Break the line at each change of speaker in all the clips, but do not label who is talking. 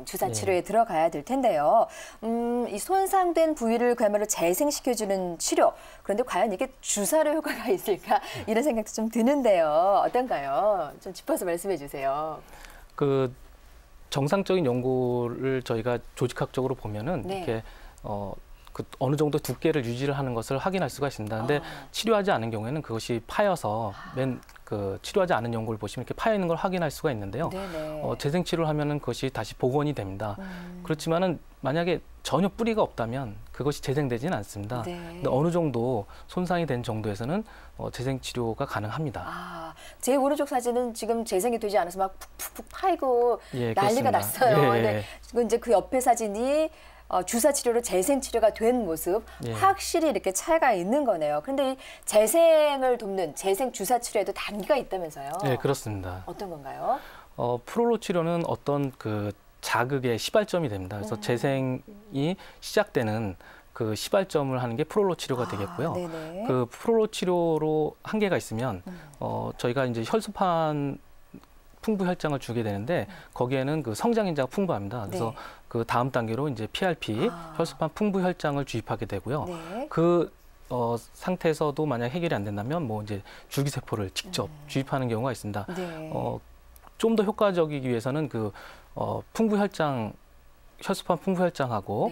주사 치료에 들어가야 될 텐데요. 이 손상된 부위를 그야말로 재생시켜주는 치료. 그런데 과연 이게 주사로 효과가 있을까? 이런 생각도 좀 드는데요. 어떤가요? 좀 짚어서 말씀해 주세요.
그 정상적인 연고를 저희가 조직학적으로 보면은
네.
이렇게 그 어느 정도 두께를 유지를 하는 것을 확인할 수가 있습니다. 근데 치료하지 않은 경우에는 그것이 파여서 치료하지 않은 연고를 보시면 이렇게 파여 있는 걸 확인할 수가 있는데요. 재생 치료를 하면은 그것이 다시 복원이 됩니다. 그렇지만은 만약에 전혀 뿌리가 없다면 그것이 재생되지는 않습니다. 근데 어느 정도 손상이 된 정도에서는 재생 치료가 가능합니다.
제 오른쪽 사진은 지금 재생이 되지 않아서 막 푹푹푹 파이고 난리가
그렇습니다.
났어요. 근데 이제 그 옆에 사진이 주사 치료로 재생 치료가 된 모습, 확실히 이렇게 차이가 있는 거네요. 그런데 이 재생을 돕는 재생 주사 치료에도 단계가 있다면서요?
네, 그렇습니다.
어떤 건가요?
프롤로 치료는 어떤 그 자극의 시발점이 됩니다. 그래서 재생이 시작되는 그 시발점을 하는 게 프롤로 치료가 되겠고요. 그 프롤로 치료로 한계가 있으면 저희가 이제 혈소판 풍부 혈장을 주게 되는데 거기에는 그 성장인자가 풍부합니다. 그래서 그 다음 단계로 이제 PRP, 혈소판 풍부 혈장을 주입하게 되고요. 그 상태에서도 만약 해결이 안 된다면 뭐 이제 줄기세포를 직접 주입하는 경우가 있습니다. 좀 더 효과적이기 위해서는 그 풍부 혈장, 혈소판 풍부 혈장하고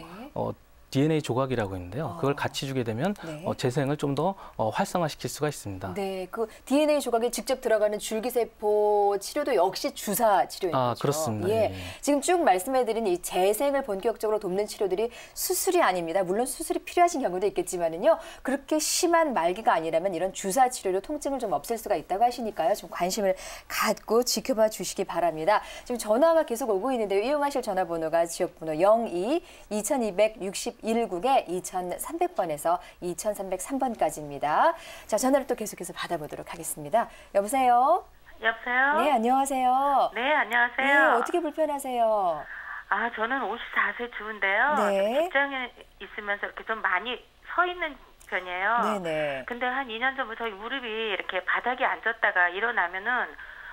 DNA 조각이라고 있는데요. 그걸 같이 주게 되면 재생을 좀 더 활성화시킬 수가 있습니다.
네, 그 DNA 조각에 직접 들어가는 줄기세포 치료도 역시 주사 치료인 거죠.
그렇습니다.
지금 쭉 말씀해드린 이 재생을 본격적으로 돕는 치료들이 수술이 아닙니다. 물론 수술이 필요하신 경우도 있겠지만은요. 그렇게 심한 말기가 아니라면 이런 주사 치료로 통증을 좀 없앨 수가 있다고 하시니까요. 좀 관심을 갖고 지켜봐 주시기 바랍니다. 지금 전화가 계속 오고 있는데요. 이용하실 전화번호가 지역번호 02-2260-19에 2300번에서 2303번까지입니다. 자, 전화를 또 계속해서 받아보도록 하겠습니다. 여보세요?
여보세요?
네, 안녕하세요.
네, 안녕하세요.
네, 어떻게 불편하세요?
저는 54세 주부인데요. 직장에 있으면서 이렇게 좀 많이 서 있는 편이에요. 근데 한 2년 전부터 무릎이 이렇게 바닥에 앉았다가 일어나면은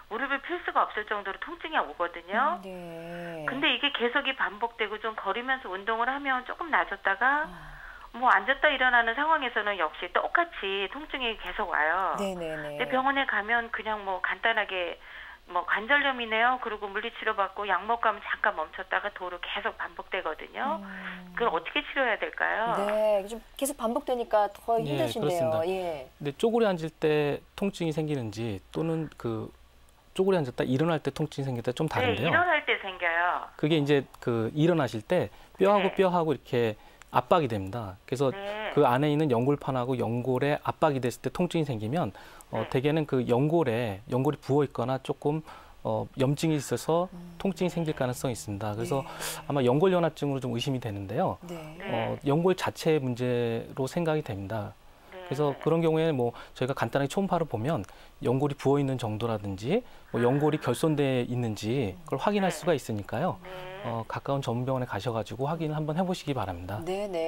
무릎을 펼 수가 없을 정도로 통증이 오거든요. 근데 이게 계속이 반복되고 좀 걸으면서 운동을 하면 조금 나아졌다가 뭐 앉았다 일어나는 상황에서는 역시 똑같이 통증이 계속 와요. 근데 병원에 가면 그냥 뭐 간단하게 뭐 관절염이네요. 그리고 물리치료 받고 약 먹고 하면 잠깐 멈췄다가 도로 계속 반복되거든요. 그걸 어떻게 치료해야 될까요?
네, 좀 계속 반복되니까 더 힘드신데요.
그렇습니다. 근데 쪼그려 앉을 때 통증이 생기는지 또는 그 쪼그려 앉았다 일어날 때 통증이 생길 때 좀 다른데요.
네, 일어날 때 생겨요.
그게 이제 그 일어나실 때 뼈하고 뼈하고 이렇게 압박이 됩니다. 그래서 그 안에 있는 연골판하고 연골에 압박이 됐을 때 통증이 생기면 대개는 그 연골이 부어 있거나 조금 염증이 있어서 통증이 생길 가능성이 있습니다. 그래서 아마 연골연화증으로 좀 의심이 되는데요. 연골 자체의 문제로 생각이 됩니다. 그래서 그런 경우에 뭐 저희가 간단하게 초음파로 보면 연골이 부어 있는 정도라든지 뭐 연골이 결손돼 있는지 그걸 확인할 수가 있으니까요. 가까운 전문병원에 가셔가지고 확인을 한번 해보시기 바랍니다.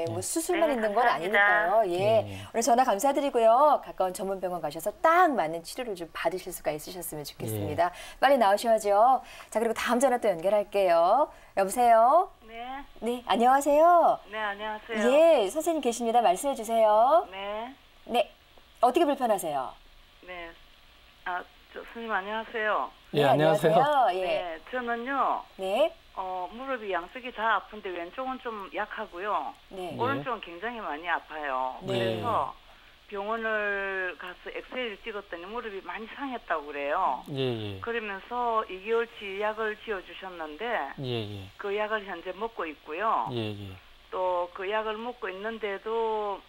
뭐 수술만 있는 건 아니니까요. 오늘 전화 감사드리고요. 가까운 전문병원 가셔서 딱 맞는 치료를 좀 받으실 수가 있으셨으면 좋겠습니다. 빨리 나오셔야죠. 자, 그리고 다음 전화 또 연결할게요. 여보세요? 네, 안녕하세요.
네, 안녕하세요.
선생님 계십니다. 말씀해 주세요. 네, 어떻게 불편하세요?
네, 선생님 안녕하세요.
네, 안녕하세요.
네, 저는요. 무릎이 양쪽이 다 아픈데 왼쪽은 좀 약하고요. 오른쪽은 굉장히 많이 아파요. 그래서 병원을 가서 엑스레이를 찍었더니 무릎이 많이 상했다고 그래요. 그러면서 2개월치 약을 지어주셨는데 그 약을 현재 먹고 있고요. 또 그 약을 먹고 있는데도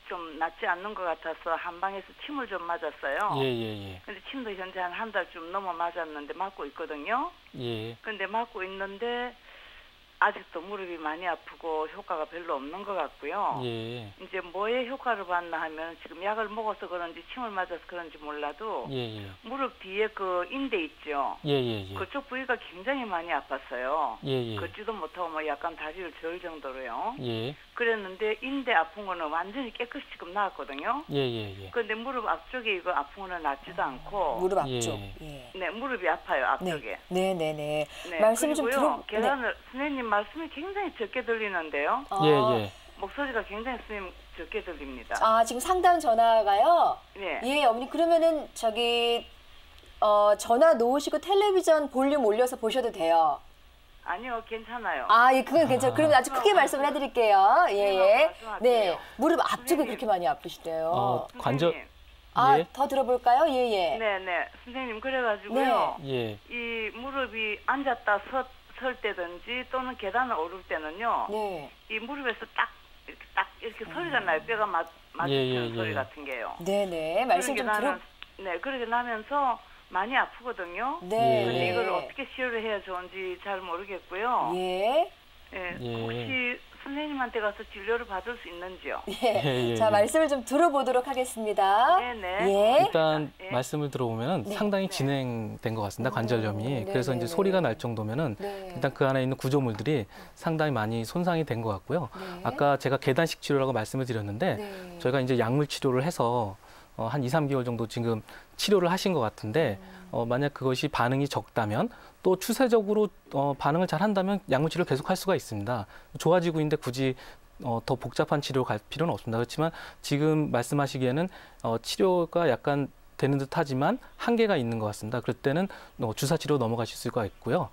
좀 낫지 않는 것 같아서 한방에서 침을 좀 맞았어요. 근데 침도 현재 한 달 좀 넘어 맞았는데 맞고 있거든요. 근데 맞고 있는데
아직도 무릎이 많이 아프고 효과가 별로 없는 것 같고요.
예.
이제 뭐에 효과를 봤나 하면 지금 약을 먹어서 그런지 침을 맞아서 그런지 몰라도
예.
무릎 뒤에 그 인대 있죠.
예.
그쪽 부위가 굉장히 많이 아팠어요.
예.
걷지도 못하고 뭐 약간 다리를 저을 정도로요.
예.
그랬는데 인대 아픈 거는 완전히 깨끗이 지금 나았거든요.
예.
그런데 무릎 앞쪽에 이거 아픈 거는 낫지도 않고.
무릎 앞쪽.
예. 네, 무릎이 아파요, 앞쪽에.
네. 말씀 좀 들어.
계단을 선생님 말씀이 굉장히 적게 들리는데요.
예.
목소리가 굉장히 선생님 적게 들립니다.
아, 지금 상담 전화가요?
네.
예, 어머니 그러면은 저기 전화 놓으시고 텔레비전 볼륨 올려서 보셔도 돼요.
아니요, 괜찮아요.
아, 예, 그건 괜찮아요. 그러면 아주 크게 말씀을 해드릴게요. 예. 네, 무릎 앞쪽에 선생님. 그렇게 많이 아프시대요.
관절.
아,
예.
더 들어볼까요? 예.
네. 선생님, 그래가지고요.
예.
이 무릎이 앉았다 설 때든지 또는 계단을 오를 때는요.
네.
이 무릎에서 딱 이렇게 소리가 나요. 뼈가 맞추는 소리 같은 게요.
네네. 말씀 좀 들어.
네, 그렇게 나면서 많이 아프거든요.
네.
근데 이걸 어떻게 치료를 해야 좋은지 잘 모르겠고요.
예.
혹시 선생님한테 가서 진료를 받을 수 있는지요?
예. 자, 말씀을 좀 들어보도록 하겠습니다.
네네.
예.
일단 말씀을 들어보면 상당히 진행된 것 같습니다. 관절염이. 그래서 이제 소리가 날 정도면은 일단 그 안에 있는 구조물들이 상당히 많이 손상이 된 것 같고요. 아까 제가 계단식 치료라고 말씀을 드렸는데 저희가 이제 약물 치료를 해서 한 2, 3개월 정도 지금 치료를 하신 것 같은데 만약 그것이 반응이 적다면 또 추세적으로 반응을 잘 한다면 약물 치료를 계속 할 수가 있습니다. 좋아지고 있는데 굳이 더 복잡한 치료로 갈 필요는 없습니다. 그렇지만 지금 말씀하시기에는 치료가 약간 되는 듯 하지만 한계가 있는 것 같습니다. 그럴 때는 주사 치료 넘어가실 수가 있고요.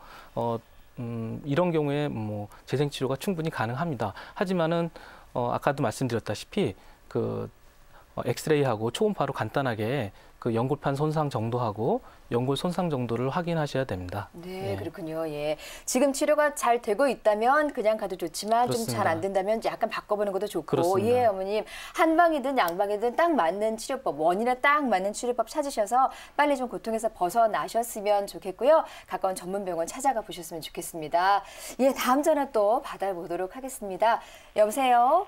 이런 경우에 뭐 재생 치료가 충분히 가능합니다. 하지만은 아까도 말씀드렸다시피 엑스레이하고 초음파로 간단하게 그 연골판 손상 정도하고 연골 손상 정도를 확인하셔야 됩니다.
네, 그렇군요. 예. 지금 치료가 잘 되고 있다면 그냥 가도 좋지만 좀 잘 안 된다면 약간 바꿔보는 것도 좋고.
그렇습니다.
예, 어머님. 한방이든 양방이든 딱 맞는 치료법, 원인에 딱 맞는 치료법 찾으셔서 빨리 좀 고통에서 벗어나셨으면 좋겠고요. 가까운 전문병원 찾아가 보셨으면 좋겠습니다. 예, 다음 전화 또 받아보도록 하겠습니다. 여보세요?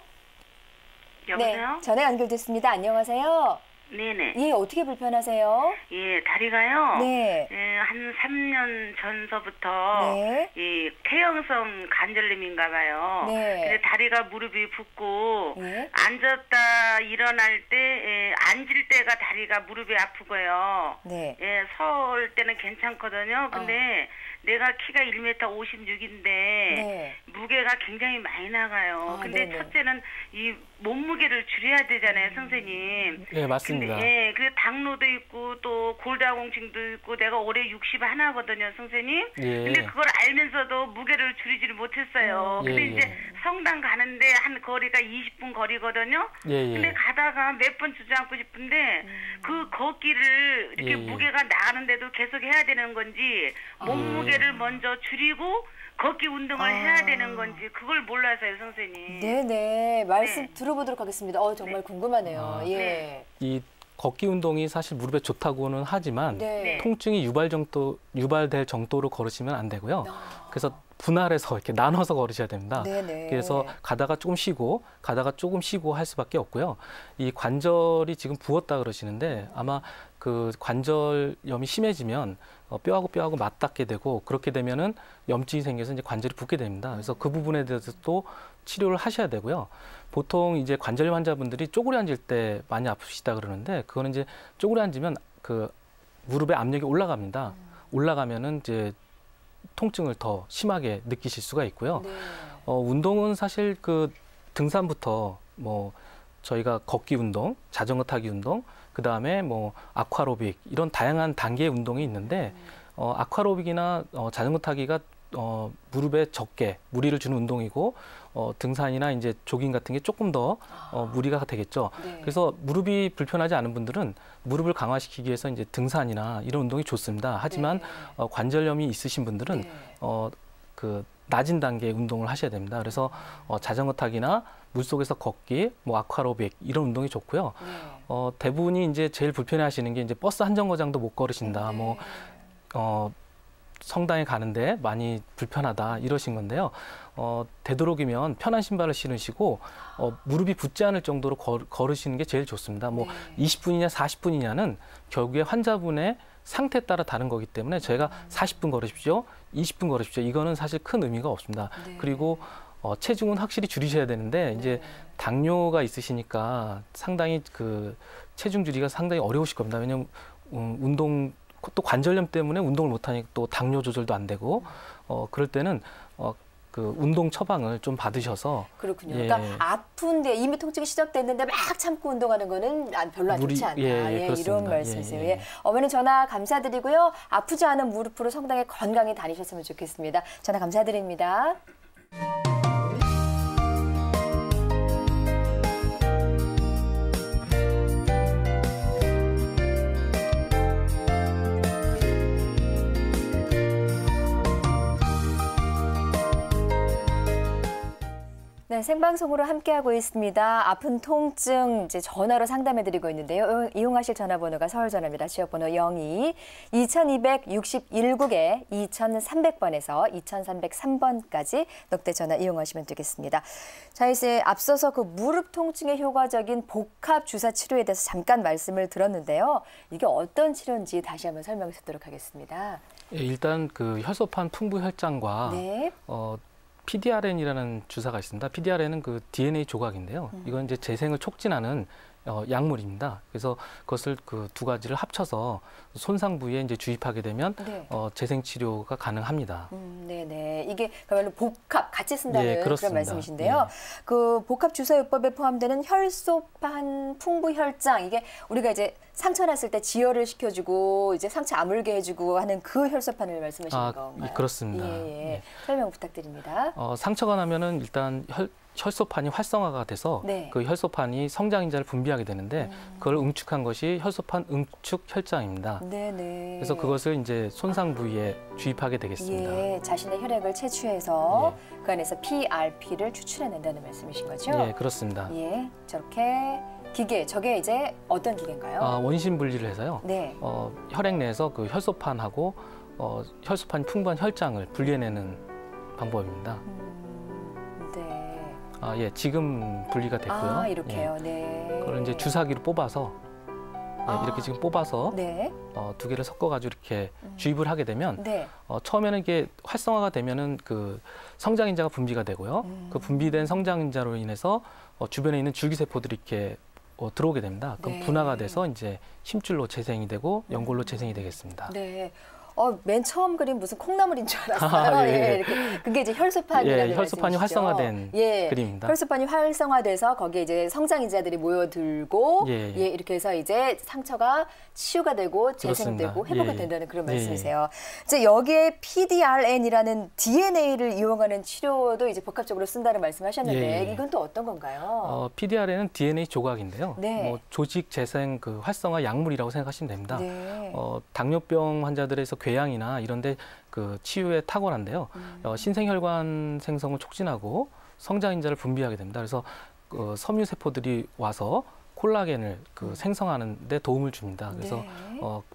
여보세요?
네, 전화 연결됐습니다. 안녕하세요.
네네.
예, 어떻게 불편하세요?
예, 다리가요.
네.
예, 한 3년 전서부터 이 퇴행성 관절염인가 봐요.
네.
근데 다리가 무릎이 붓고 앉았다 일어날 때 앉을 때가 다리가 무릎이 아프고요.
네.
예, 설 때는 괜찮거든요. 근데 내가 키가 1m 56인데 무게가 굉장히 많이 나가요. 근데 첫째는 이 몸무게를 줄여야 되잖아요, 선생님.
네, 맞습니다.
예, 그 당뇨도 있고 또 골다공증도 있고 내가 올해 61거든요, 선생님. 근데 그걸 알면서도 무게를 줄이지를 못했어요. 근데 이제 성당 가는데 한 거리가 20분 거리거든요. 근데 가다가 몇 번 주저앉고 싶은데 그 걷기를 이렇게 무게가 나가는데도 계속 해야 되는 건지 몸무게를 먼저 줄이고 걷기 운동을 해야 되는 건지 그걸 몰라서요, 선생님.
네네. 말씀 들어보도록 하겠습니다. 정말 궁금하네요. 예.
이 걷기 운동이 사실 무릎에 좋다고는 하지만 통증이 유발될 정도로 걸으시면 안 되고요. 그래서 분할해서 이렇게 나눠서 걸으셔야 됩니다. 그래서 가다가 조금 쉬고 가다가 조금 쉬고 할 수밖에 없고요. 이 관절이 지금 부었다 그러시는데 아마 그 관절염이 심해지면 뼈하고 뼈하고 맞닿게 되고 그렇게 되면은 염증이 생겨서 이제 관절이 붓게 됩니다. 그래서 그 부분에 대해서 또 치료를 하셔야 되고요. 보통 이제 관절염 환자분들이 쪼그려 앉을 때 많이 아프시다 그러는데 그거는 이제 쪼그려 앉으면 그 무릎에 압력이 올라갑니다. 올라가면은 이제 통증을 더 심하게 느끼실 수가 있고요. 운동은 사실 그 등산부터 뭐 저희가 걷기 운동, 자전거 타기 운동, 그 다음에 뭐 아쿠아로빅 이런 다양한 단계의 운동이 있는데 아쿠아로빅이나 자전거 타기가 무릎에 적게 무리를 주는 운동이고 등산이나 이제 조깅 같은 게 조금 더 무리가 되겠죠. 그래서 무릎이 불편하지 않은 분들은 무릎을 강화시키기 위해서 이제 등산이나 이런 운동이 좋습니다. 하지만 관절염이 있으신 분들은 그 낮은 단계의 운동을 하셔야 됩니다. 그래서 자전거 타기나 물속에서 걷기, 뭐 아쿠아로빅 이런 운동이 좋고요. 대부분이 이제 제일 불편해하시는 게 이제 버스 한 정거장도 못 걸으신다. 성당에 가는데 많이 불편하다 이러신 건데요. 되도록이면 편한 신발을 신으시고 무릎이 붙지 않을 정도로 걸으시는 게 제일 좋습니다. 뭐 20분이냐 40분이냐는 결국에 환자분의 상태에 따라 다른 거기 때문에 저희가 40분 걸으십시오, 20분 걸으십시오. 이거는 사실 큰 의미가 없습니다. 그리고 체중은 확실히 줄이셔야 되는데 이제 당뇨가 있으시니까 상당히 그 체중 줄이기가 상당히 어려우실 겁니다. 왜냐하면 운동 또 관절염 때문에 운동을 못하니까 또 당뇨 조절도 안 되고 그럴 때는 그 운동 처방을 좀 받으셔서.
그렇군요. 그러니까 아픈데 이미 통증이 시작됐는데 막 참고 운동하는 거는 별로 안 좋지 않다. 이런 말씀이세요. 어머니 전화 감사드리고요. 아프지 않은 무릎으로 성당에 건강히 다니셨으면 좋겠습니다. 전화 감사드립니다. 네, 생방송으로 함께하고 있습니다. 아픈 통증 이제 전화로 상담해드리고 있는데요. 이용하실 전화번호가 서울전화입니다. 지역번호 02-2267국에 2300번에서 2303번까지 넉대 전화 이용하시면 되겠습니다. 자, 이제 앞서서 그 무릎 통증에 효과적인 복합 주사 치료에 대해서 잠깐 말씀을 들었는데요. 이게 어떤 치료인지 다시 한번 설명해 드리도록 하겠습니다.
일단 그 혈소판 풍부 혈장과 PDRN이라는 주사가 있습니다. PDRN은 그 DNA 조각인데요. 이건 이제 재생을 촉진하는 약물입니다. 그래서 그것을 그 두 가지를 합쳐서 손상 부위에 이제 주입하게 되면 재생 치료가 가능합니다.
네네. 이게 그야말로 복합 같이 쓴다는 그런 말씀이신데요. 그 복합 주사요법에 포함되는 혈소판 풍부 혈장, 이게 우리가 이제 상처 났을 때 지혈을 시켜주고 이제 상처 아물게 해주고 하는 그 혈소판을 말씀하시는 건가요?
그렇습니다.
설명 부탁드립니다.
상처가 나면은 일단 혈소판이 활성화가 돼서 그 혈소판이 성장인자를 분비하게 되는데 그걸 응축한 것이 혈소판 응축 혈장입니다. 그래서 그것을 이제 손상 부위에 주입하게 되겠습니다.
자신의 혈액을 채취해서 그 안에서 PRP를 추출해낸다는 말씀이신 거죠?
그렇습니다.
저렇게 기계, 저게 이제 어떤 기계인가요?
원심 분리를 해서요. 혈액 내에서 그 혈소판하고 혈소판이 풍부한 혈장을 분리해내는 방법입니다. 지금 분리가 됐고요.
이렇게요.
그걸 이제 주사기로 뽑아서 이렇게 지금 뽑아서 두 개를 섞어가지고 이렇게 주입을 하게 되면 처음에는 이게 활성화가 되면은 그 성장인자가 분비가 되고요. 그 분비된 성장인자로 인해서 주변에 있는 줄기세포들이 이렇게 들어오게 됩니다. 그럼 분화가 돼서 이제 힘줄로 재생이 되고 연골로 재생이 되겠습니다.
맨 처음 그림 무슨 콩나물인 줄 알았어요. 이렇게. 그게 이제 혈소판이라는
혈소판이 활성화된 그림입니다.
혈소판이 활성화돼서 거기에 이제 성장인자들이 모여들고 이렇게 해서 이제 상처가 치유가 되고 재생되고 회복이 된다는 그런 말씀이세요. 이제 여기에 PDRN이라는 DNA를 이용하는 치료도 이제 복합적으로 쓴다는 말씀하셨는데 이건 또 어떤 건가요?
PDRN은 DNA 조각인데요. 뭐 조직 재생 그 활성화 약물이라고 생각하시면 됩니다. 당뇨병 환자들에서 궤양이나 이런데 그 치유에 탁월한데요. 신생혈관 생성을 촉진하고 성장인자를 분비하게 됩니다. 그래서 섬유 세포들이 와서 콜라겐을 생성하는 데 도움을 줍니다. 그래서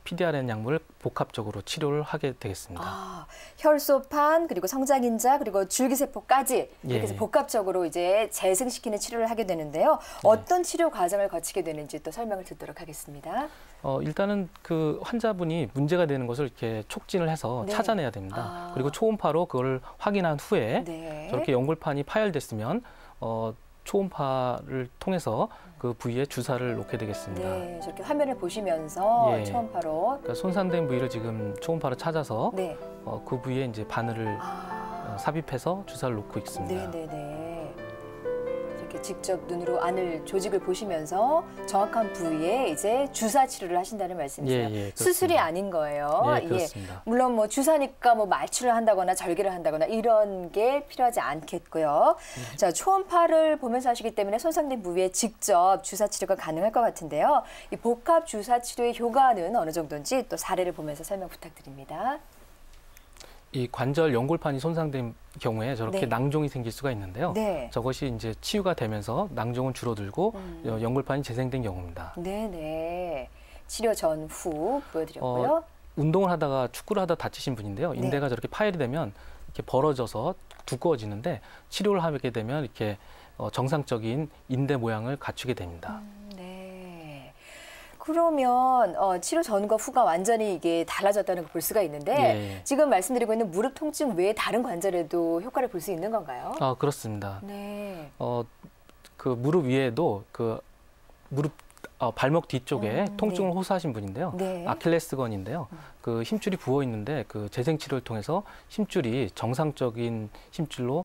PDRN 약물을 복합적으로 치료를 하게 되겠습니다.
혈소판 그리고 성장인자 그리고 줄기세포까지 이렇게 해서 복합적으로 이제 재생시키는 치료를 하게 되는데요. 어떤 치료 과정을 거치게 되는지 또 설명을 듣도록 하겠습니다.
일단은 그 환자분이 문제가 되는 것을 이렇게 촉진을 해서 찾아내야 됩니다. 그리고 초음파로 그걸 확인한 후에 저렇게 연골판이 파열됐으면 초음파를 통해서 그 부위에 주사를 놓게 되겠습니다.
저렇게 화면을 보시면서 초음파로.
그러니까 손상된 부위를 지금 초음파로 찾아서 그 부위에 이제 바늘을 삽입해서 주사를 놓고 있습니다.
이렇게 직접 눈으로 안을 조직을 보시면서 정확한 부위에 이제 주사 치료를 하신다는 말씀이세요. 수술이 아닌 거예요.
그렇습니다.
물론 뭐 주사니까 뭐 마취를 한다거나 절개를 한다거나 이런 게 필요하지 않겠고요. 자, 초음파를 보면서 하시기 때문에 손상된 부위에 직접 주사 치료가 가능할 것 같은데요. 이 복합 주사 치료의 효과는 어느 정도인지 또 사례를 보면서 설명 부탁드립니다.
이 관절 연골판이 손상된 경우에 저렇게 낭종이 생길 수가 있는데요. 저것이 이제 치유가 되면서 낭종은 줄어들고 연골판이 재생된 경우입니다.
치료 전후 보여드렸고요.
운동을 하다가 축구를 하다 다치신 분인데요. 인대가 저렇게 파열이 되면 이렇게 벌어져서 두꺼워지는데 치료를 하게 되면 이렇게 정상적인 인대 모양을 갖추게 됩니다.
네. 그러면 치료 전과 후가 완전히 이게 달라졌다는 걸 볼 수가 있는데 지금 말씀드리고 있는 무릎 통증 외에 다른 관절에도 효과를 볼 수 있는 건가요?
그렇습니다.
네.
그 무릎 위에도 그 무릎 발목 뒤쪽에 통증을 호소하신 분인데요. 아킬레스건인데요. 그 힘줄이 부어 있는데 그 재생 치료를 통해서 힘줄이 정상적인 힘줄로